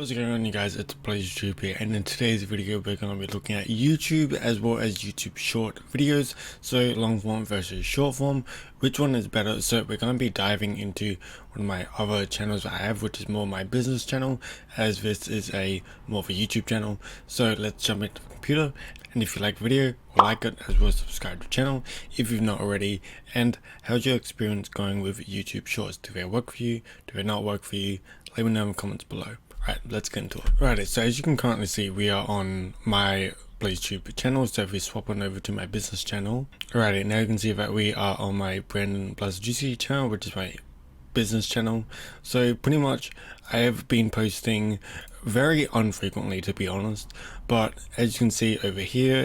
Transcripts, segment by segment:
What's going on, you guys? It's BlazeTube here, and in today's video we're going to be looking at YouTube as well as YouTube short videos. So long form versus short form, which one is better? So we're going to be diving into one of my other channels I have, which is more my business channel, as this is a more of a YouTube channel. So let's jump into the computer, and if you like the video, like it, as well as subscribe to the channel if you've not already. And how's your experience going with YouTube shorts? Do they work for you? Do they not work for you? Let me know in the comments below. Right, let's get into it. Right, so as you can currently see, we are on my BlazeTube channel. So if we swap on over to my business channel, alright, now you can see that we are on my Brandon BlazeTube channel, which is my business channel. So pretty much I have been posting very infrequently, to be honest, but as you can see over here,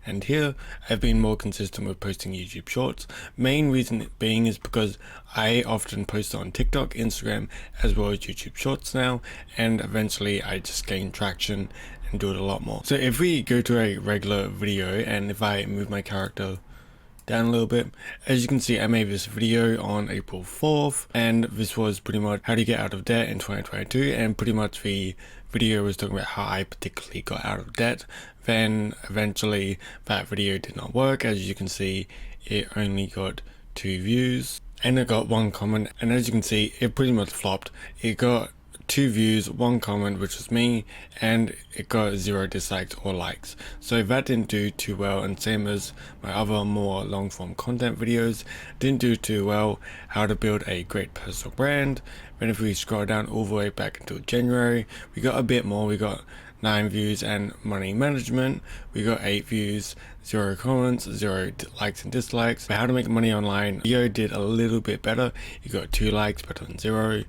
and here, I've been more consistent with posting YouTube shorts. Main reason being is because I often post on TikTok, Instagram, as well as YouTube shorts now, and eventually I just gain traction and do it a lot more. So if we go to a regular video, and if I move my character down a little bit, as you can see, I made this video on April 4th, and this was pretty much how to get out of debt in 2022, and pretty much the video was talking about how I particularly got out of debt. Then eventually that video did not work. As you can see, it only got 2 views and it got 1 comment, and as you can see, it pretty much flopped. It got 2 views, 1 comment, which was me, and it got 0 dislikes or likes. So that didn't do too well, and same as my other more long form content videos, didn't do too well. How to build a great personal brand. Then if we scroll down all the way back until January, we got a bit more. We got 9 views, and money management, we got 8 views, 0 comments, 0 likes and dislikes. But how to make money online video did a little bit better. You got 2 likes, better than 0.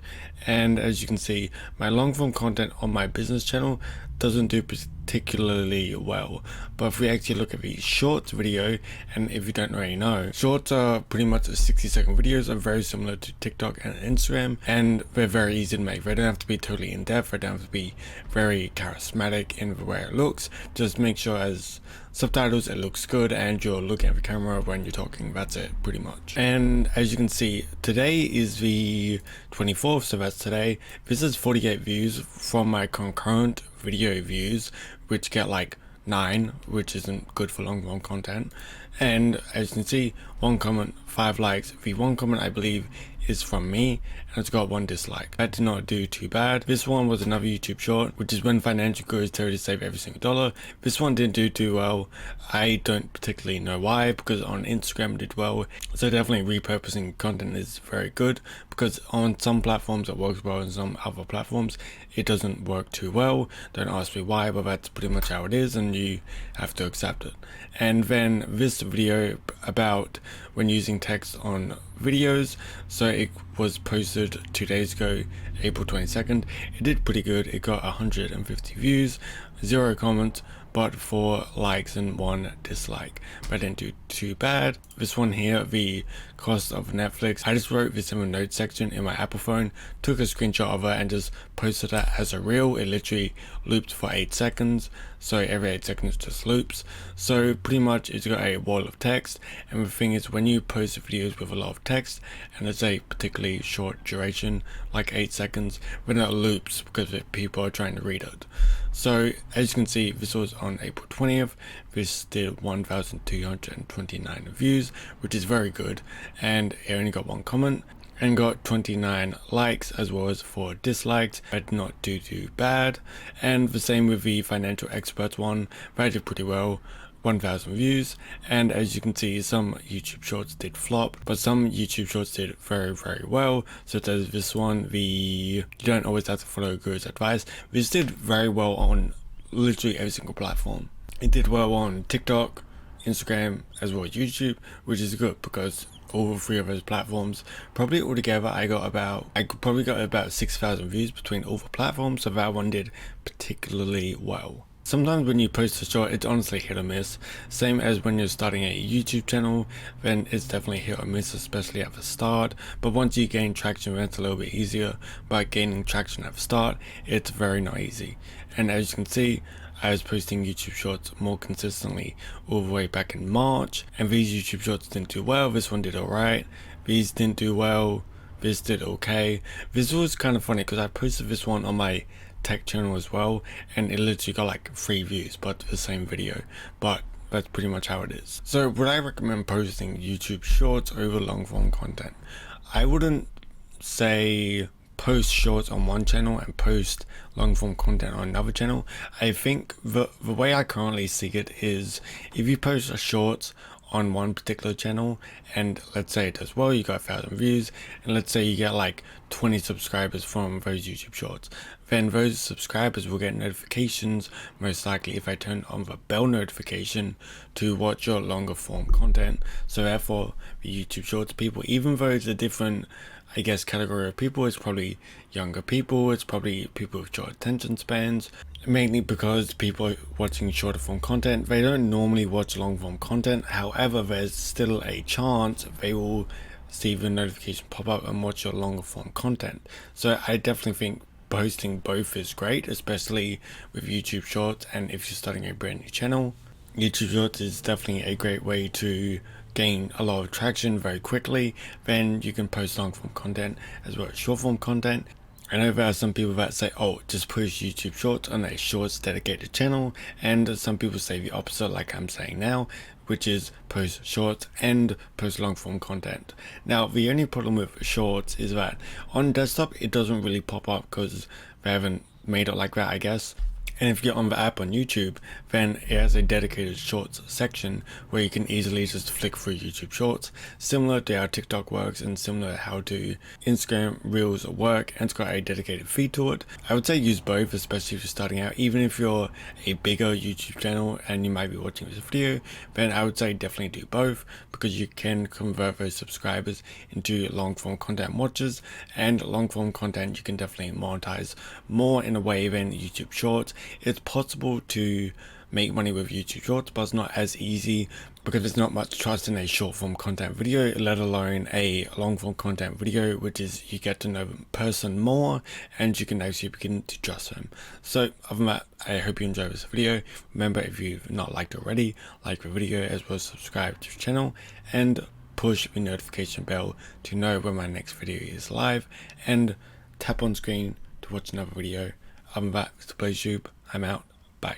And as you can see, my long form content on my business channel doesn't do particularly well. But if we actually look at the shorts video, and if you don't already know, shorts are pretty much 60-second videos, are very similar to TikTok and Instagram, and they're very easy to make. They don't have to be totally in depth, they don't have to be very charismatic in the way it looks. Just make sure as subtitles it looks good and you're looking at the camera when you're talking. That's it, pretty much. And as you can see, today is the 24th, so that's today. This is 48 views from my concurrent video views, which get like 9, which isn't good for long form content. And as you can see, 1 comment, 5 likes. The 1 comment I believe is from me, and it's got 1 dislike. That did not do too bad. This one was another YouTube short, which is when financial gurus tell you to save every single dollar. This one didn't do too well. I don't particularly know why, because on Instagram it did well. So definitely repurposing content is very good, because on some platforms it works well, and some other platforms it doesn't work too well. Don't ask me why, but that's pretty much how it is, and you have to accept it. And then this video about when using text on videos, so it was posted 2 days ago, April 22nd. It did pretty good. It got 150 views, 0 comments, but 4 likes and 1 dislike. But I didn't do too bad. This one here, the cost of Netflix, I just wrote this in the notes section in my Apple phone, took a screenshot of it and just posted that as a reel. It literally looped for 8 seconds, so every 8 seconds just loops. So pretty much it's got a wall of text, and the thing is, when you post videos with a lot of text and it's a particularly short duration, like 8 seconds, then it loops because people are trying to read it. So as you can see, this was on April 20th. This did 1,229 views, which is very good, and it only got 1 comment and got 29 likes as well as 4 dislikes. I did not do too bad. And the same with the financial experts one, that did pretty well, 1,000 views. And as you can see, some YouTube shorts did flop, but some YouTube shorts did very well. So there's this one, you don't always have to follow Guru's advice. This did very well on literally every single platform. It did well on TikTok, Instagram, as well as YouTube, which is good because all 3 of those platforms, probably altogether I probably got about 6,000 views between all the platforms, so that one did particularly well. Sometimes when you post a short, it's honestly hit or miss. Same as when you're starting a YouTube channel, then it's definitely hit or miss, especially at the start. But once you gain traction, then it's a little bit easier. But gaining traction at the start, it's very not easy. And as you can see, I was posting YouTube shorts more consistently all the way back in March, and these YouTube shorts didn't do well. This one did alright. These didn't do well. this did okay. This was kind of funny because I posted this one on my tech channel as well, and it literally got like 3 views, but the same video. But that's pretty much how it is. So would I recommend posting YouTube shorts over long form content? I wouldn't say post shorts on one channel and post long form content on another channel. I think the way I currently see it is, if you post a shorts on one particular channel and let's say it does well, you got 1,000 views, and let's say you get like 20 subscribers from those YouTube shorts, then those subscribers will get notifications, most likely if I turn on the bell notification, to watch your longer form content. So therefore the YouTube shorts people, even though it's a different, I guess, category of people, it's probably younger people, it's probably people with short attention spans, mainly because people watching shorter form content, they don't normally watch long form content. However, there's still a chance they will see the notification pop up and watch your longer form content. So I definitely think posting both is great, especially with YouTube shorts. And if you're starting a brand new channel, YouTube shorts is definitely a great way to gain a lot of traction very quickly. Then you can post long form content as well as short form content. I know there are some people that say, oh, just post YouTube shorts on a shorts dedicated channel, and some people say the opposite, like I'm saying now, which is post shorts and post long form content. Now the only problem with shorts is that on desktop it doesn't really pop up because they haven't made it like that, I guess. And if you're on the app on YouTube, then it has a dedicated shorts section where you can easily just flick through YouTube shorts, similar to how TikTok works and similar to how to Instagram Reels work, and it's got a dedicated feed to it. I would say use both, especially if you're starting out. Even if you're a bigger YouTube channel and you might be watching this video, then I would say definitely do both, because you can convert those subscribers into long form content watchers, and long form content you can definitely monetize more in a way than YouTube shorts. It's possible to make money with YouTube shorts, but it's not as easy because there's not much trust in a short form content video, let alone a long form content video, which is you get to know the person more and you can actually begin to trust them. So other than that, I hope you enjoyed this video. Remember, if you've not liked already, like the video as well as subscribe to the channel and push the notification bell to know when my next video is live, and tap on screen to watch another video. Other than that, it's BlazeTube. I'm out. Bye.